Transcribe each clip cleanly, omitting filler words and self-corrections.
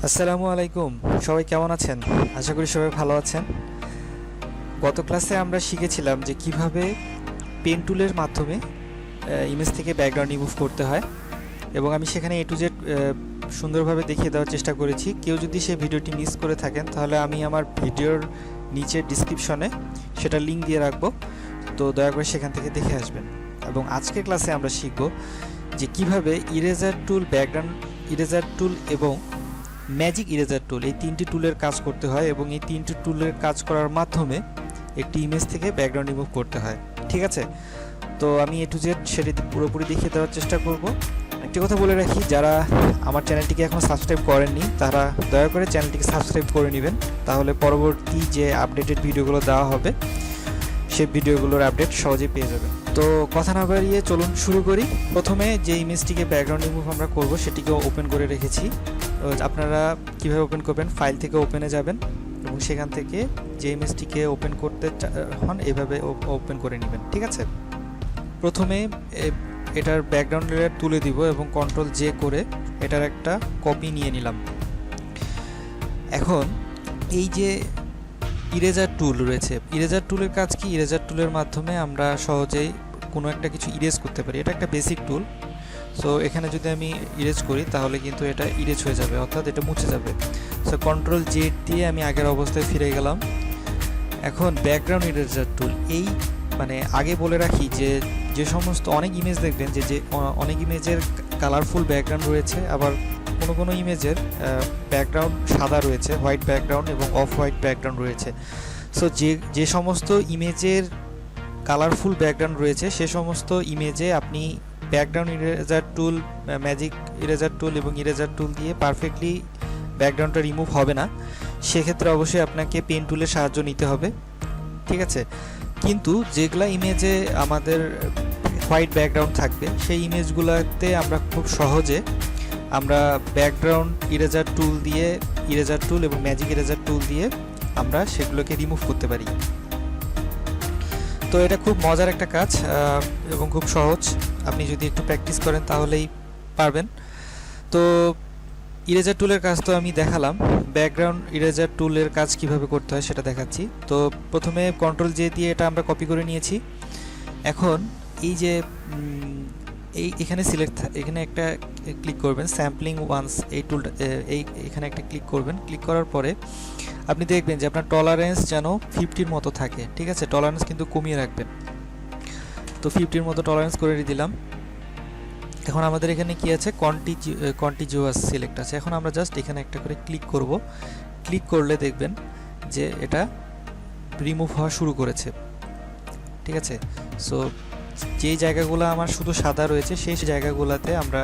আসসালামু আলাইকুম। সবাই কেমন আছেন? আশা করি সবাই ভালো আছেন। গত ক্লাসে আমরা শিখেছিলাম যে কিভাবে পেন টুলের মাধ্যমে ইমেজ থেকে ব্যাকগ্রাউন্ড রিমুভ করতে হয়, এবং আমি সেখানে এ টু জেড সুন্দরভাবে দেখিয়ে দেওয়ার চেষ্টা করেছি। কেউ যদি সেই ভিডিওটি মিস করে থাকেন তাহলে আমি আমার ভিডিওর নিচের ডিসক্রিপশনে সেটা লিঙ্ক দিয়ে রাখবো, তো দয়া করে সেখান থেকে দেখে আসবেন। এবং আজকের ক্লাসে আমরা শিখব যে কিভাবে ইরেজার টুল, ব্যাকগ্রাউন্ড ইরেজার টুল এবং ম্যাজিক ইরেজার টুল, এই তিনটি টুলের কাজ করতে হয়, এবং এই তিনটি টুলের কাজ করার মাধ্যমে একটি ইমেজ থেকে ব্যাকগ্রাউন্ড রিমুভ করতে হয়। ঠিক আছে, তো আমি এ টু জেড সেটি পুরোপুরি দেখিয়ে দেওয়ার চেষ্টা করব। একটি কথা বলে রাখি, যারা আমার চ্যানেলটিকে এখনও সাবস্ক্রাইব করেননি তারা দয়া করে চ্যানেলটিকে সাবস্ক্রাইব করে নেবেন, তাহলে পরবর্তী যে আপডেটেড ভিডিওগুলো দেওয়া হবে সেই ভিডিওগুলোর আপডেট সহজেই পেয়ে যাবেন। তো কথা না বাড়িয়ে চলুন শুরু করি। প্রথমে যে ইমেজটিকে ব্যাকগ্রাউন্ড রিমুভ আমরা করব সেটিকে ওপেন করে রেখেছি। আপনারা কীভাবে ওপেন করবেন, ফাইল থেকে ওপেনে যাবেন এবং সেখান থেকে যে ইমেজটিকে ওপেন করতে হন এভাবে ওপেন করে নেবেন। ঠিক আছে, প্রথমে এটার ব্যাকগ্রাউন্ড লেয়ার তুলে দিব এবং কন্ট্রোল জে করে এটার একটা কপি নিয়ে নিলাম। এখন এই যে ইরেজার টুল রয়েছে, ইরেজার টুলের কাজ কি? ইরেজার টুলের মাধ্যমে আমরা সহজেই কোনো একটা কিছু ইরেজ করতে পারি। এটা একটা বেসিক টুল। সো এখানে যদি আমি ইরেজ করি তাহলে কিন্তু এটা ইরেজ হয়ে যাবে, অর্থাৎ এটা মুছে যাবে। সো কন্ট্রোল জেড দিয়ে আমি আগের অবস্থায় ফিরে গেলাম। এখন ব্যাকগ্রাউন্ড ইরেজার টুল, এই আগে বলে রাখি যে সমস্ত অনেক ইমেজ দেখবেন যে অনেক ইমেজের কালারফুল ব্যাকগ্রাউন্ড রয়েছে, আবার কোনো ইমেজের ব্যাকগ্রাউন্ড সাদা রয়েছে, হোয়াইট ব্যাকগ্রাউন্ড এবং অফ হোয়াইট ব্যাকগ্রাউন্ড রয়েছে। সো যে সমস্ত ইমেজের কালারফুল ব্যাকগ্রাউন্ড রয়েছে সে সমস্ত ইমেজে আপনি ব্যাকগ্রাউন্ড ইরেজার টুল, ম্যাজিক ইরেজার টুল এবং ইরেজার টুল দিয়ে পারফেক্টলি ব্যাকগ্রাউন্ডটা রিমুভ হবে না। সেক্ষেত্রে অবশ্যই আপনাকে পেন টুলের সাহায্য নিতে হবে। ঠিক আছে, কিন্তু যেগুলা ইমেজে আমাদের হোয়াইট ব্যাকগ্রাউন্ড থাকবে সেই ইমেজগুলোতে আমরা খুব সহজে আমরা ব্যাকগ্রাউন্ড ইরেজার টুল দিয়ে, ইরেজার টুল এবং ম্যাজিক ইরেজার টুল দিয়ে আমরা সেগুলোকে রিমুভ করতে পারি। তো এটা খুব মজার একটা কাজ এবং খুব সহজ। আপনি যদি একটু প্র্যাকটিস করেন তাহলেই পারবেন। তো ইরেজার টুলের কাজ তো আমি দেখালাম, ব্যাকগ্রাউন্ড ইরেজার টুলের কাজ কিভাবে করতে হয় সেটা দেখাচ্ছি। তো প্রথমে কন্ট্রোল জে দিয়ে এটা আমরা কপি করে নিয়েছি। এখন এই যে এখানে এখানে একটা ক্লিক করবেন, স্যাম্পলিং ওয়ান্স, এই টুলটা এখানে একটা ক্লিক করবেন। ক্লিক করার পরে আপনি দেখবেন যে আপনার টলারেন্স যেন 50-র মতো থাকে। ঠিক আছে, টলারেন্স কিন্তু কমিয়ে রাখবেন। তো 50-র মতো টলারেন্স করে দিলাম। এখন আমাদের এখানে কি আছে, কন্টিজিউয়াস সিলেক্ট আছে। এখন আমরা জাস্ট এখানে একটা করে ক্লিক করব। ক্লিক করলে দেখবেন যে এটা রিমুভ হওয়া শুরু করেছে। ঠিক আছে, সো যেই জায়গাগুলো আমার শুধু সাদা রয়েছে সেই জায়গাগুলোতে আমরা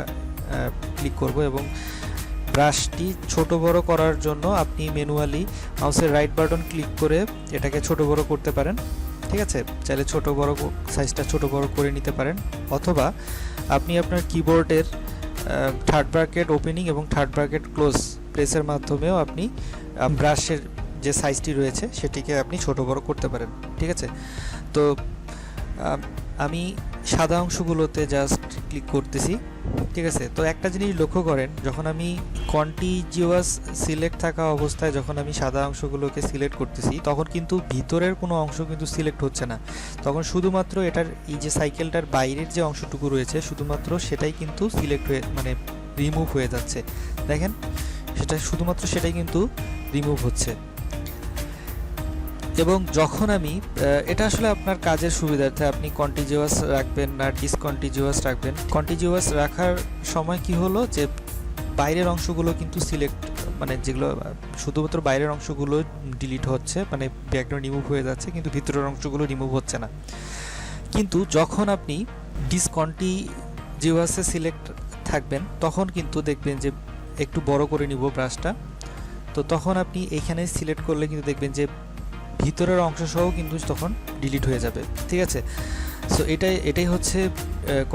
ক্লিক করব, এবং ব্রাশটি ছোট বড় করার জন্য আপনি ম্যানুয়ালি মাউসের রাইট বাটন ক্লিক করে এটাকে ছোট বড় করতে পারেন। ঠিক আছে, চাইলে ছোট বড় সাইজটা ছোট বড় করে নিতে পারেন, অথবা আপনি আপনার কিবোর্ডের থার্ড ব্র্যাকেট ওপেনিং এবং থার্ড ব্র্যাকেট ক্লোজ প্রেসের মাধ্যমেও আপনি ব্রাশের যে সাইজটি রয়েছে সেটিকে আপনি ছোট বড় করতে পারেন। ঠিক আছে, তো আমি সাদা অংশগুলোতে জাস্ট ক্লিক করতেছি। ঠিক আছে, তো একটা জিনিস লক্ষ্য করেন, যখন আমি কন্টিজিউয়াস সিলেক্ট থাকা অবস্থায় যখন আমি সাদা অংশগুলোকে সিলেক্ট করতেছি তখন কিন্তু ভিতরের কোনো অংশ কিন্তু সিলেক্ট হচ্ছে না, তখন শুধুমাত্র এটার এই যে সাইকেলটার বাইরের যে অংশটুকু রয়েছে শুধুমাত্র সেটাই কিন্তু সিলেক্ট হয়ে রিমুভ হয়ে যাচ্ছে। দেখেন, শুধুমাত্র সেটাই কিন্তু রিমুভ হচ্ছে। এবং যখন আমি এটা আসলে আপনার কাজের সুবিধার্থে আপনি কন্টিজিউয়াস রাখবেন না ডিসকন্টিজিউয়াস রাখবেন। কন্টিজিউয়াস রাখার সময় কি হলো যে বাইরের অংশগুলো কিন্তু সিলেক্ট, যেগুলো শুধুমাত্র বাইরের অংশগুলো ডিলিট হচ্ছে, ব্যাকগ্রাউন্ড রিমুভ হয়ে যাচ্ছে, কিন্তু ভিতরের অংশগুলো রিমুভ হচ্ছে না। কিন্তু যখন আপনি ডিসকন্টিজিউয়াসে সিলেক্ট থাকবেন তখন কিন্তু দেখবেন যে একটু বড় করে নিব ব্রাশটা, তো তখন আপনি এখানে সিলেক্ট করলে কিন্তু দেখবেন যে ভিতরের অংশ সহ কিন্তু তখন ডিলিট হয়ে যাবে। ঠিক আছে, সো এটাই হচ্ছে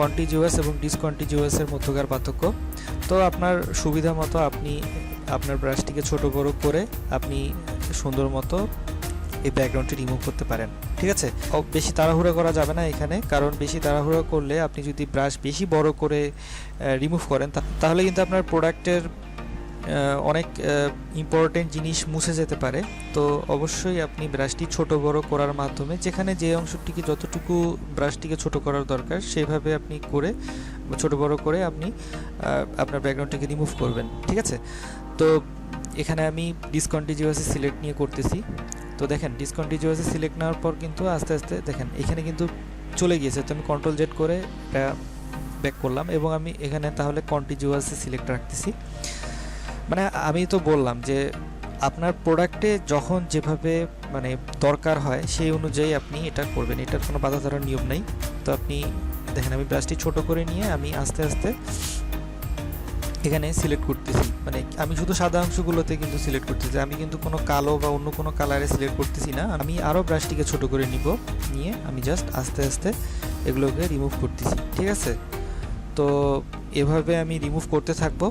কন্টিজিউয়াস এবং ডিসকন্টিজিউয়াসের মধ্যকার পার্থক্য। তো আপনার সুবিধা মতো আপনি আপনার ব্রাশটিকে ছোট বড় করে আপনি সুন্দর মতো এই ব্যাকগ্রাউন্ডটি রিমুভ করতে পারেন। ঠিক আছে, বেশি তাড়াহুড়া করা যাবে না এখানে, কারণ বেশি তাড়াহুড়া করলে আপনি যদি ব্রাশ বেশি বড় করে রিমুভ করেন তাহলে কিন্তু আপনার প্রোডাক্টের অনেক ইম্পর্টেন্ট জিনিস মুছে যেতে পারে। তো অবশ্যই আপনি ব্রাশটি ছোট বড় করার মাধ্যমে যেখানে যে অংশটিকে যতটুকু ব্রাশটিকে ছোট করার দরকার সেভাবে আপনি করে ছোট বড় করে আপনি আপনার ব্যাকগ্রাউন্ডটিকে রিমুভ করবেন, ঠিক আছে? তো এখানে আমি ডিসকন্টিনিউয়াসলি সিলেক্ট নিয়ে করতেছি। তো দেখেন ডিসকন্টিনিউয়াসলি সিলেক্ট নেওয়ার পর কিন্তু আস্তে আস্তে দেখেন এখানে কিন্তু চলে গিয়েছে। তো আমি কন্ট্রোল জেড করে এটা ব্যাক করলাম এবং আমি এখানে তাহলে কন্টিনিউয়াসলি সিলেক্ট রাখতেছি। মানে আমি তো বললাম যে আপনার প্রোডাক্টে যখন যেভাবে মানে দরকার হয় সেই অনুযায়ী আপনি এটা করবেন, এটার কোনো বাধা ধরার নিয়ম নেই। তো আপনি দেখেন আমি ব্রাশটি ছোট করে নিয়ে আমি আস্তে আস্তে এখানে সিলেক্ট করতেছি, মানে আমি শুধু সাদা অংশগুলোতে কিন্তু সিলেক্ট করতেছি, আমি কিন্তু কোনো কালো বা অন্য কোনো কালারে সিলেক্ট করতেছি না। আমি আরও ব্রাশটিকে ছোট করে নিয়ে আমি জাস্ট আস্তে আস্তে এগুলোকে রিমুভ করতেছি, ঠিক আছে? তো এভাবে আমি রিমুভ করতে থাকবো।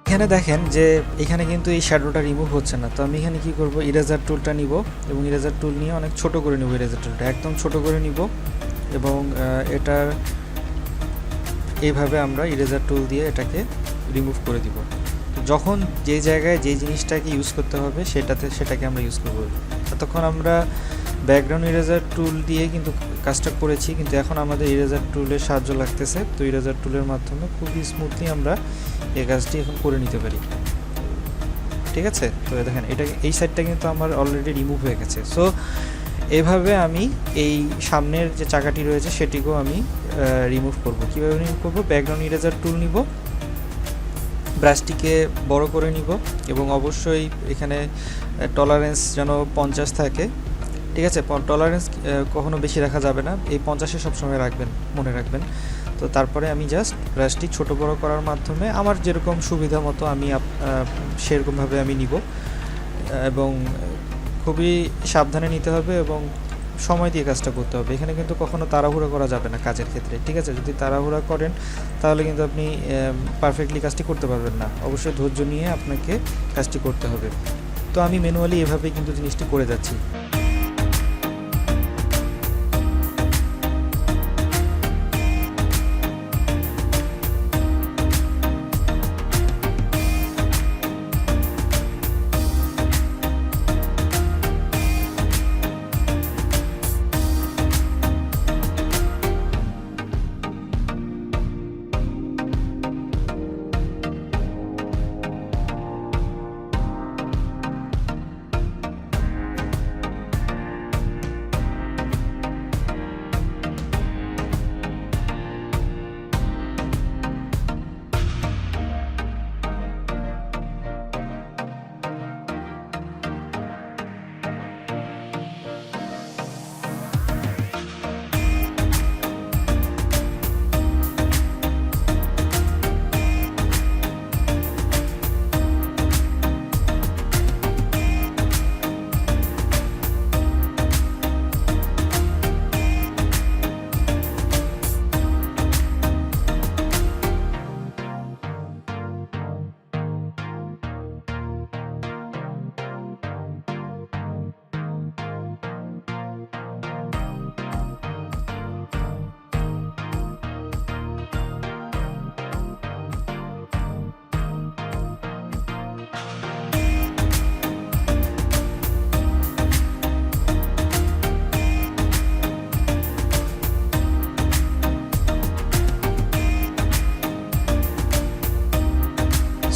এখানে দেখেন যে এখানে কিন্তু এই শ্যাডোটা রিমুভ হচ্ছে না। তো আমি এখানে কি করব, ইরেজার টুলটা নিব এবং ইরেজার টুল নিয়ে অনেক ছোট করে নিব, ইরেজার টুলটা একদম ছোট করে নিব এবং এটার এইভাবে আমরা ইরেজার টুল দিয়ে এটাকে রিমুভ করে দিব। যখন যে জায়গায় যে জিনিসটাকে ইউজ করতে হবে সেটাকে আমরা ইউজ করব। ততক্ষণ আমরা ব্যাকগ্রাউন্ড ইরেজার টুল দিয়ে কিন্তু কাজটা করেছি, কিন্তু এখন আমাদের ইরেজার টুলের সাহায্য লাগতেছে। তো ইরেজার টুলের মাধ্যমে খুবই স্মুথলি আমরা এই কাজটি এখন করে নিতে পারি, ঠিক আছে? তো দেখেন এটা এই সাইডটা কিন্তু আমার অলরেডি রিমুভ হয়ে গেছে। সো এভাবে আমি এই সামনের যে চাকাটি রয়েছে সেটিকেও আমি রিমুভ করব। কীভাবে রিমুভ করব? ব্যাকগ্রাউন্ড ইরেজার টুল নিব, ব্রাশটিকে বড় করে নিব এবং অবশ্যই এখানে টলারেন্স যেন 50 থাকে। ঠিক আছে। টলারেন্স কখনো বেশি রাখা যাবে না, এই 50-এ সবসময় রাখবেন, মনে রাখবেন। তো তারপরে আমি জাস্ট ব্রাশটি ছোট বড় করার মাধ্যমে আমার যেরকম সুবিধা মতো আমি সেরকমভাবে আমি নিব, এবং খুবই সাবধানে নিতে হবে এবং সময় দিয়ে কাজটা করতে হবে। এখানে কিন্তু কখনো তাড়াহুড়া করা যাবে না কাজের ক্ষেত্রে, ঠিক আছে। যদি তাড়াহুড়া করেন তাহলে কিন্তু আপনি পারফেক্টলি কাজটি করতে পারবেন না। অবশ্যই ধৈর্য নিয়ে আপনাকে কাজটি করতে হবে। তো আমি ম্যানুয়ালি এভাবেই কিন্তু জিনিসটি করে যাচ্ছি।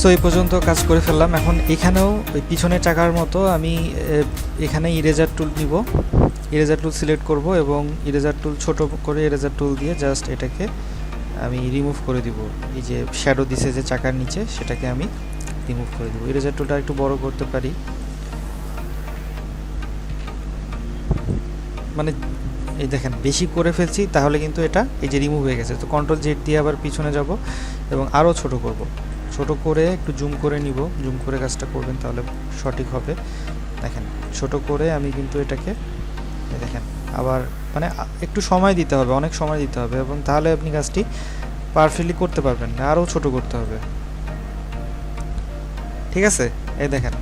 সো এই পর্যন্ত কাজ করে ফেললাম। এখন এখানেও ওই পিছনের চাকার মতো আমি এখানে ইরেজার টুল নিব, ইরেজার টুল সিলেক্ট করব এবং ইরেজার টুল ছোট করে ইরেজার টুল দিয়ে জাস্ট এটাকে আমি রিমুভ করে দিব। এই যে শ্যাডো দিছে যে চাকার নিচে, সেটাকে আমি রিমুভ করে দিব। ইরেজার টুলটা একটু বড় করতে পারি, মানে এই দেখেন বেশি করে ফেলছি তাহলে কিন্তু এটা এই যে রিমুভ হয়ে গেছে। তো কন্ট্রোল জেড দিয়ে আবার পিছনে যাব এবং আরও ছোট করব, ছোট করে একটু জুম করে নিব, জুম করে কাজটা করবেন তাহলে সঠিক হবে। দেখেন ছোট করে আমি কিন্তু এটাকে দেখেন আবার মানে একটু সময় দিতে হবে, অনেক সময় দিতে হবে, এবং তাহলে আপনি কাজটি পারফেক্টলি করতে পারবেন না। আরও ছোট করতে হবে, ঠিক আছে। এই দেখেন,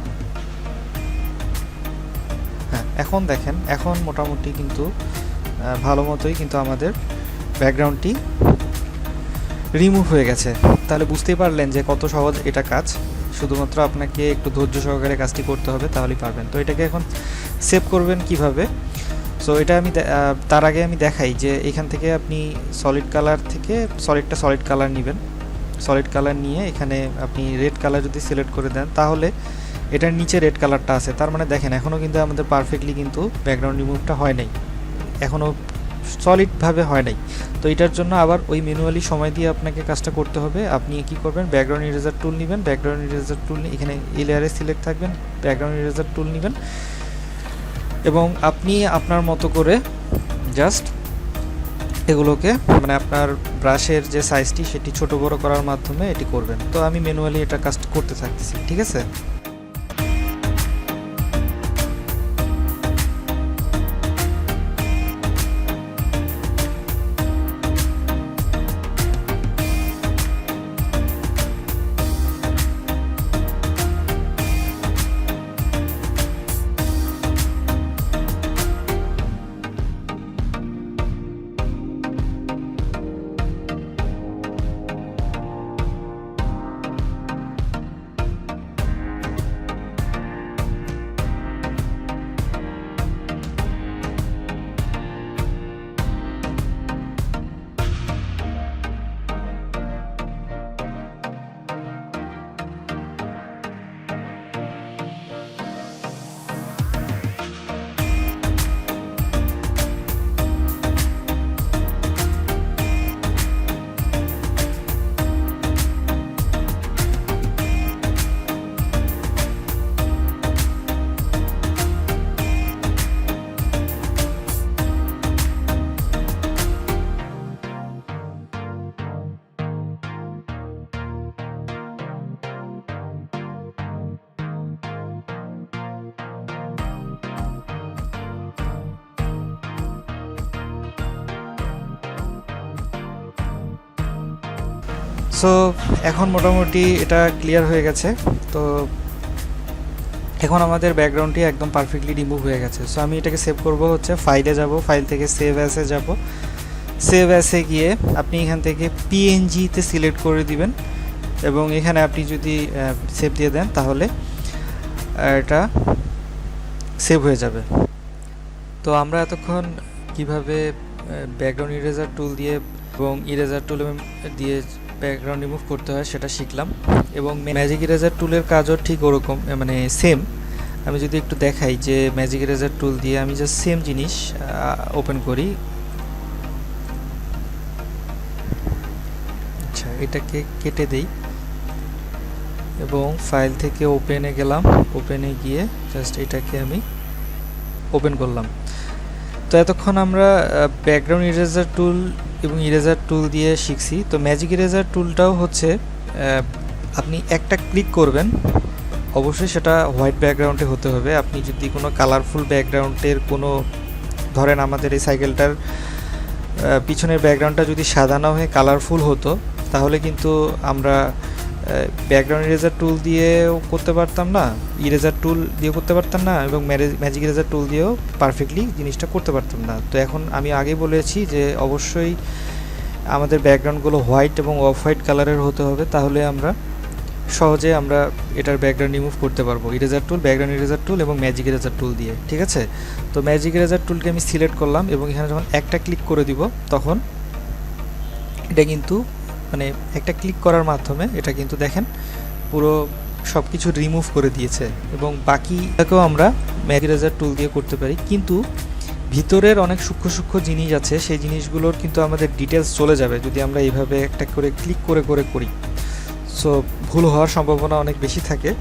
হ্যাঁ এখন দেখেন, এখন মোটামুটি কিন্তু ভালো মতোই কিন্তু আমাদের ব্যাকগ্রাউন্ডটি রিমুভ হয়ে গেছে। তাহলে বুঝতেই পারলেন যে কত সহজ এটা কাজ। শুধুমাত্র আপনাকে একটু ধৈর্য সহকারে কাজটি করতে হবে, তাহলেই পারবেন। তো এটাকে এখন সেভ করবেন কিভাবে। সো এটা আমি তার আগে আমি দেখাই যে এখান থেকে আপনি সলিড কালার থেকে সলিড কালার নেবেন। সলিড কালার নিয়ে এখানে আপনি রেড কালার যদি সিলেক্ট করে দেন তাহলে এটার নিচে রেড কালারটা আছে, তার মানে দেখেন এখনও কিন্তু আমাদের পারফেক্টলি কিন্তু ব্যাকগ্রাউন্ড রিমুভটা হয় নাই, এখনও সলিডভাবে হয় নাই। তো এটার জন্য আবার ওই ম্যানুয়ালি সময় দিয়ে আপনাকে কাজটা করতে হবে। আপনি কি করবেন, ব্যাকগ্রাউন্ড ইরেজার টুল নেবেন, ব্যাকগ্রাউন্ড ইরেজার টুল নিয়ে এখানে এই লেয়ারে সিলেক্ট থাকবেন, ব্যাকগ্রাউন্ড ইরেজার টুল নেবেন এবং আপনি আপনার মতো করে জাস্ট এগুলোকে মানে আপনার ব্রাশের যে সাইজটি সেটি ছোট বড় করার মাধ্যমে এটি করবেন। তো আমি ম্যানুয়ালি এটা কাজ করতে থাকতেছি, ঠিক আছে। সো এখন মোটামুটি এটা ক্লিয়ার হয়ে গেছে। তো এখন আমাদের ব্যাকগ্রাউন্ডটি একদম পারফেক্টলি রিমুভ হয়ে গেছে। সো আমি এটাকে সেভ করব হচ্ছে ফাইলে যাব, ফাইল থেকে সেভ অ্যাসে যাব, সেভ অ্যাসে গিয়ে আপনি এখান থেকে পিএনজিতে সিলেক্ট করে দিবেন এবং এখানে আপনি যদি সেভ দিয়ে দেন তাহলে এটা সেভ হয়ে যাবে। তো আমরা এতক্ষণ কিভাবে ব্যাকগ্রাউন্ড ইরেজার টুল দিয়ে এবং ইরেজার টুল দিয়ে ব্যাকগ্রাউন্ড রিমুভ করতে হয় সেটা শিখলাম, এবং ম্যাজিক ইরেজার টুলের কাজও ঠিক ওরকম, মানে সেম। আমি যদি একটু দেখাই যে ম্যাজিক ইরেজার টুল দিয়ে আমি জাস্ট সেম জিনিস ওপেন করি। আচ্ছা, এটাকে কেটে দেই এবং ফাইল থেকে ওপেনে গেলাম, ওপেনে গিয়ে জাস্ট এটাকে আমি ওপেন করলাম। তো এতক্ষণ আমরা ব্যাকগ্রাউন্ড ইরেজার টুল এবং ইরেজার টুল দিয়ে শিখছি। তো ম্যাজিক ইরেজার টুলটাও হচ্ছে আপনি একটা ক্লিক করবেন, অবশ্যই সেটা হোয়াইট ব্যাকগ্রাউন্ডে হতে হবে। আপনি যদি কোনো কালারফুল ব্যাকগ্রাউন্ডের কোনো, ধরেন আমাদের এই সাইকেলটার পিছনের ব্যাকগ্রাউন্ডটা যদি সাদা না হয়ে কালারফুল হতো তাহলে কিন্তু আমরা ব্যাকগ্রাউন্ড ইরেজার টুল দিয়েও করতে পারতাম না, ইরেজার টুল দিয়ে করতে পারতাম না, এবং ম্যাজিক ইরেজার টুল দিয়েও পারফেক্টলি জিনিসটা করতে পারতাম না। তো এখন আমি আগে বলেছি যে অবশ্যই আমাদের ব্যাকগ্রাউন্ডগুলো হোয়াইট এবং অফ হোয়াইট কালারের হতে হবে, তাহলে আমরা সহজে আমরা এটার ব্যাকগ্রাউন্ড রিমুভ করতে পারবো ইরেজার টুল, ব্যাকগ্রাউন্ড ইরেজার টুল এবং ম্যাজিক ইরেজার টুল দিয়ে। ঠিক আছে, তো ম্যাজিক ইরেজার টুলকে আমি সিলেক্ট করলাম এবং এখানে যখন একটা ক্লিক করে দিব তখন এটা কিন্তু মানে একটা ক্লিক করার মাধ্যমে এটা কিন্তু দেখেন পুরো সব কিছু রিমুভ করে দিয়েছে, এবং বাকিটাকেও আমরা ম্যাজিক ইরেজার টুল দিয়ে করতে পারি। কিন্তু ভিতরের অনেক সূক্ষ্ম সূক্ষ্ম জিনিস আছে, সেই জিনিসগুলোর কিন্তু আমাদের ডিটেলস চলে যাবে যদি আমরা এইভাবে একটা করে ক্লিক করে করে করি। সো ভুল হওয়ার সম্ভাবনা অনেক বেশি থাকে।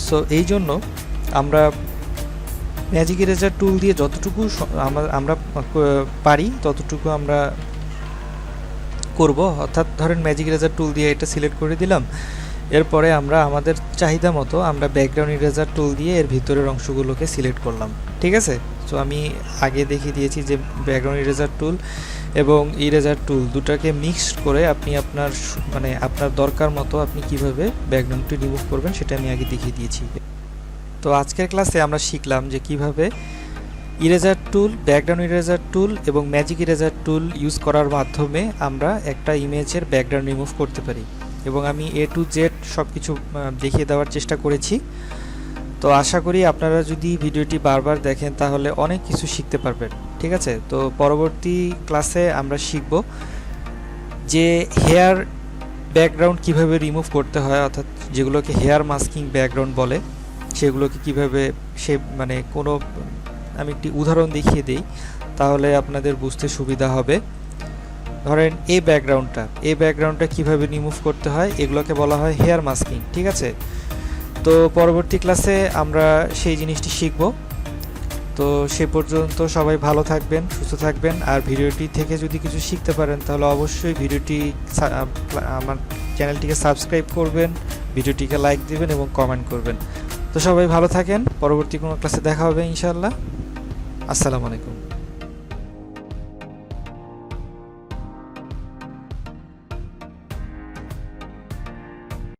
সো এই জন্য আমরা ম্যাজিক ইরেজার টুল দিয়ে যতটুকু আমরা পারি ততটুকু আমরা করব। অর্থাৎ ধরেন ম্যাজিক ইরেজার টুল দিয়ে এটা সিলেক্ট করে দিলাম, এরপরে আমরা আমাদের চাহিদা মতো আমরা ব্যাকগ্রাউন্ড ইরেজার টুল দিয়ে এর ভিতরের অংশগুলোকে সিলেক্ট করলাম। ঠিক আছে, সো আমি আগে দেখিয়ে দিয়েছি যে ব্যাকগ্রাউন্ড ইরেজার টুল এবং ইরেজার টুল দুটাকে মিক্সড করে আপনি আপনার মানে আপনার দরকার মতো আপনি কিভাবে ব্যাকগ্রাউন্ডটি রিমুভ করবেন সেটা আমি আগে দেখিয়ে দিয়েছি। তো আজকের ক্লাসে আমরা শিখলাম যে কিভাবে ইরেজার টুল, ব্যাকগ্রাউন্ড ইরেজার টুল এবং ম্যাজিক ইরেজার টুল ইউজ করার মাধ্যমে আমরা একটা ইমেজের ব্যাকগ্রাউন্ড রিমুভ করতে পারি, এবং আমি A to Z সব কিছু দেখিয়ে দেওয়ার চেষ্টা করেছি। তো আশা করি আপনারা যদি ভিডিওটি বারবার দেখেন তাহলে অনেক কিছু শিখতে পারবেন। ঠিক আছে, তো পরবর্তী ক্লাসে আমরা শিখব যে হেয়ার ব্যাকগ্রাউন্ড কিভাবে রিমুভ করতে হয়, অর্থাৎ যেগুলোকে হেয়ার মাস্কিং ব্যাকগ্রাউন্ড বলে সেগুলোকে কিভাবে মানে কোনো, আমি একটি উদাহরণ দেখিয়ে দিই তাহলে আপনাদের বুঝতে সুবিধা হবে। ধরেন এই ব্যাকগ্রাউন্ডটা কিভাবে রিমুভ করতে হয়, এগুলোকে বলা হয় হেয়ার মাস্কিং। ঠিক আছে, তো পরবর্তী ক্লাসে আমরা সেই জিনিসটি শিখব। তো সে পর্যন্ত সবাই ভালো থাকবেন, সুস্থ থাকবেন, আর ভিডিওটি থেকে যদি কিছু শিখতে পারেন তাহলে অবশ্যই আমার চ্যানেলটিকে সাবস্ক্রাইব করবেন, ভিডিওটিকে লাইক দিবেন এবং কমেন্ট করবেন। তো সবাই ভালো থাকেন, পরবর্তী কোনো ক্লাসে দেখা হবে ইনশাআল্লাহ। আসসালামু আলাইকুম।